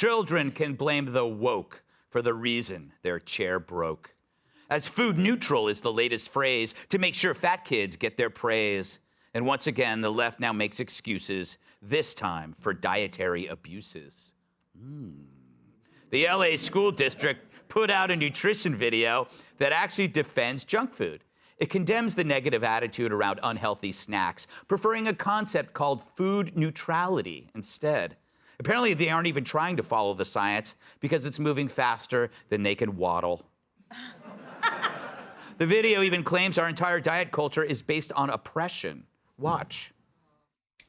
Children can blame the woke for the reason their chair broke. As food neutral is the latest phrase to make sure fat kids get their praise. And once again, the left now makes excuses, this time for dietary abuses. The LA school district put out a nutrition video that actually defends junk food. It condemns the negative attitude around unhealthy snacks, preferring a concept called food neutrality instead. Apparently, they aren't even trying to follow the science because it's moving faster than they can waddle. The video even claims our entire diet culture is based on oppression. Watch.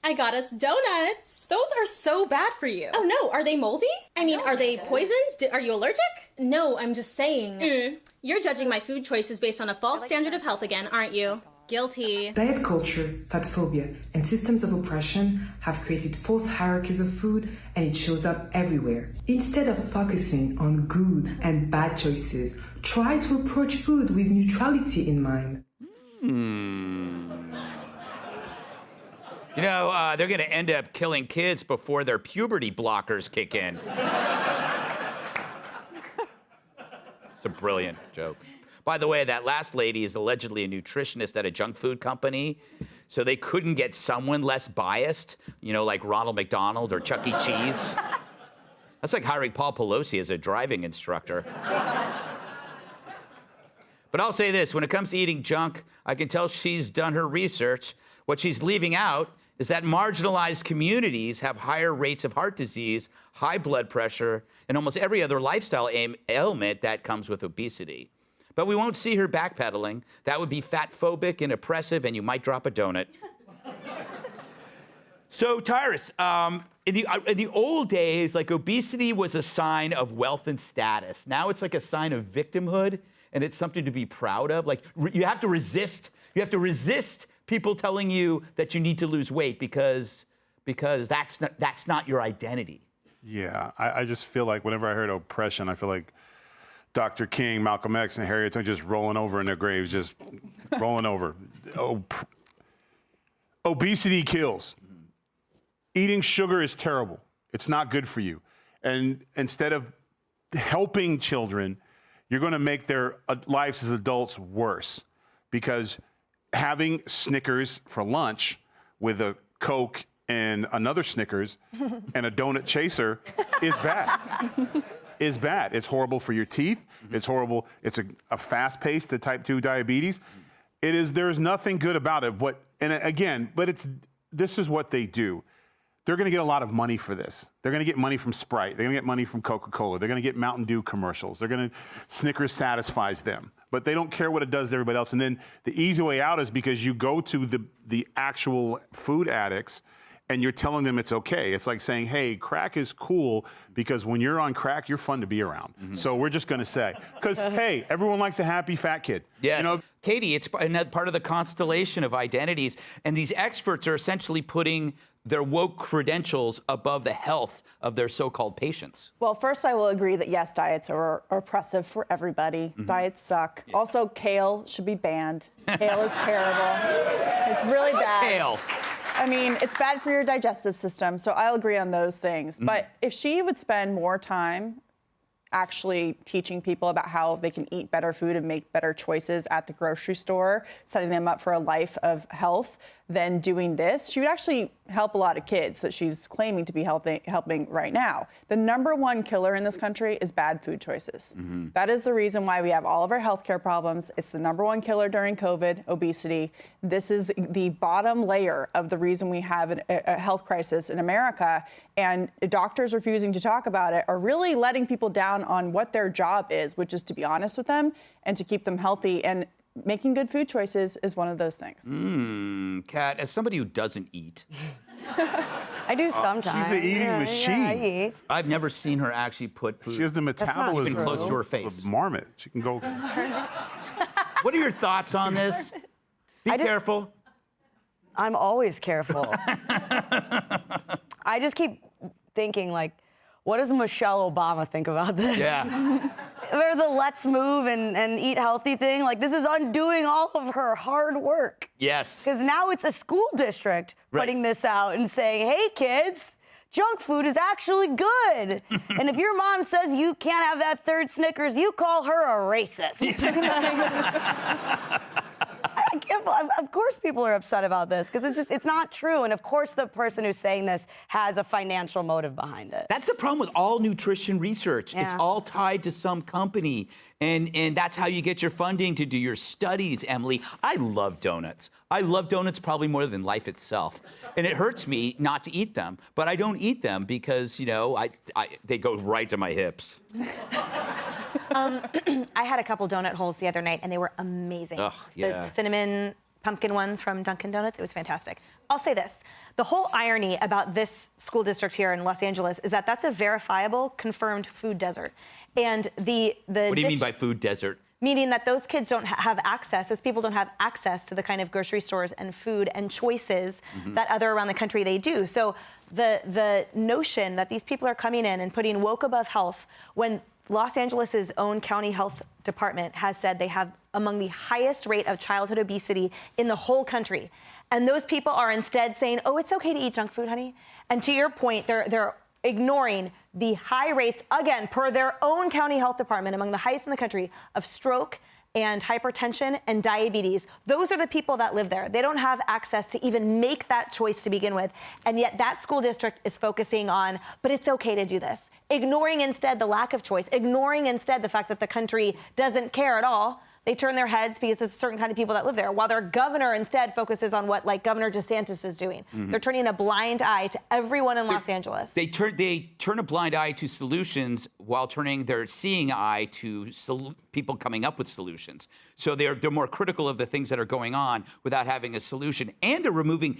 I got us donuts. Those are so bad for you. Oh no, are they moldy? I mean, are they poisoned? Are you allergic? No, I'm just saying. You're judging my food choices based on a false standard of health again, aren't you? Guilty. Diet culture, fat phobia, and systems of oppression have created false hierarchies of food, and it shows up everywhere. Instead of focusing on good and bad choices, try to approach food with neutrality in mind. You know, they're going to end up killing kids before their puberty blockers kick in. It's a brilliant joke. By the way, that last lady is allegedly a nutritionist at a junk food company, so they couldn't get someone less biased, you know, like Ronald McDonald or Chuck E. Cheese. That's like hiring Paul Pelosi as a driving instructor. But I'll say this, when it comes to eating junk, I can tell she's done her research. What she's leaving out is that marginalized communities have higher rates of heart disease, high blood pressure, and almost every other lifestyle ailment that comes with obesity. But we won't see her backpedaling. That would be fat-phobic and oppressive, and you might drop a donut. So, Tyrus, in the old days, like, obesity was a sign of wealth and status. Now it's like a sign of victimhood, and it's something to be proud of. Like, you have to resist. You have to resist people telling you that you need to lose weight because that's not your identity. Yeah, I just feel like whenever I heard oppression, I feel like Dr. King, Malcolm X, and Harriet Tubman just rolling over in their graves, just rolling over. Obesity kills. Eating sugar is terrible. It's not good for you. And instead of helping children, you're going to make their lives as adults worse, because having Snickers for lunch with a Coke and another Snickers and a donut chaser is bad. Is bad. It's horrible for your teeth. It's horrible. It's a fast pace to type 2 diabetes. It is. There's nothing good about it. This is what they do. They're going to get a lot of money for this. They're going to get money from Sprite. They're going to get money from Coca-Cola. They're going to get Mountain Dew commercials. Snickers satisfies them, but they don't care what it does to everybody else. And then the easy way out is because you go to the actual food addicts and you're telling them it's okay. It's like saying, hey, crack is cool because when you're on crack, you're fun to be around. So we're just going to say, because, hey, everyone likes a happy fat kid. Yes. You know? Katie, it's another part of the constellation of identities. And these experts are essentially putting their woke credentials above the health of their so-called patients. Well, first I will agree that, yes, diets are oppressive for everybody. Diets suck. Yeah. Also, kale should be banned. Kale is terrible. It's really bad. Kale. I mean, it's bad for your digestive system, so I'll agree on those things. But if she would spend more time actually teaching people about how they can eat better food and make better choices at the grocery store, setting them up for a life of health, than doing this, she would actually help a lot of kids that she's claiming to be helping right now. The #1 killer in this country is bad food choices. That is the reason why we have all of our healthcare problems. It's the #1 killer during COVID, obesity. This is the bottom layer of the reason we have a health crisis in America, and doctors refusing to talk about it are really letting people down on what their job is, which is to be honest with them and to keep them healthy. And making good food choices is one of those things. Kat, as somebody who doesn't eat. I do sometimes. She's an eating machine. Yeah, I eat. I've never seen her actually put food. She has the metabolism even close to her face. of marmot. She can go. What are your thoughts on this? Be careful. I'm always careful. I just keep thinking, like, what does Michelle Obama think about this? Yeah. Or the let's move and eat healthy thing. Like, this is undoing all of her hard work. Yes. Because now it's a school district putting this out and saying, hey, kids, junk food is actually good. And if your mom says you can't have that third Snickers, you call her a racist. I can't, of course people are upset about this because it's not true. And of course the person who's saying this has a financial motive behind it. That's the problem with all nutrition research. Yeah. It's all tied to some company. And that's how you get your funding to do your studies, Emily. I love donuts. I love donuts probably more than life itself. And it hurts me not to eat them, but I don't eat them because, you know, they go right to my hips. I had a couple donut holes the other night, and they were amazing. Ugh, yeah. The cinnamon pumpkin ones from Dunkin' Donuts, it was fantastic. I'll say this. The whole irony about this school district here in Los Angeles is that that's a verifiable, confirmed food desert. And the What do you mean by food desert? Meaning that those kids don't have access, those people don't have access to the kind of grocery stores and food and choices that other around the country they do. So the notion that these people are coming in and putting woke above health when Los Angeles's own county health department has said they have among the highest rate of childhood obesity in the whole country. And those people are instead saying, oh, it's okay to eat junk food, honey. And to your point, they're ignoring the high rates, again, per their own county health department, among the highest in the country, of stroke and hypertension and diabetes. Those are the people that live there. They don't have access to even make that choice to begin with. And yet that school district is focusing on, but it's okay to do this. Ignoring instead the lack of choice, ignoring instead the fact that the country doesn't care at all. They turn their heads because it's a certain kind of people that live there, while their governor instead focuses on what, like, Governor DeSantis is doing. They're turning a blind eye to everyone in Los Angeles. They turn a blind eye to solutions while turning their seeing eye to people coming up with solutions. So they're more critical of the things that are going on without having a solution. And they're removing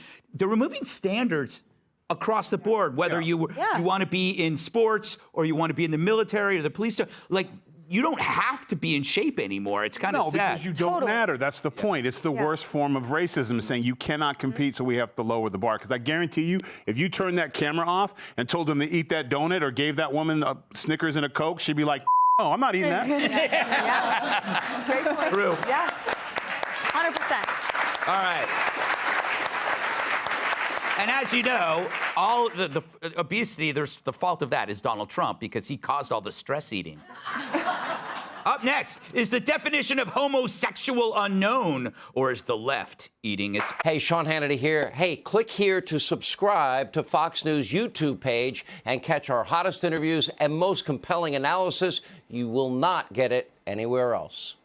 standards across the board, whether you want to be in sports or you want to be in the military or the police. Like, you don't have to be in shape anymore. It's kind of sad. No, because you don't matter. That's the point. It's the worst form of racism, saying you cannot compete, so we have to lower the bar. Because I guarantee you, if you turned that camera off and told them to eat that donut or gave that woman a Snickers and a Coke, she'd be like, oh, I'm not eating that. Great point. True. Yeah. 100%. All right. And as you know, all the obesity, the fault of that is Donald Trump because he caused all the stress eating. Up next, is the definition of homosexual unknown, or is the left eating its... Hey, Sean Hannity here. Hey, click here to subscribe to Fox News YouTube page and catch our hottest interviews and most compelling analysis. You will not get it anywhere else.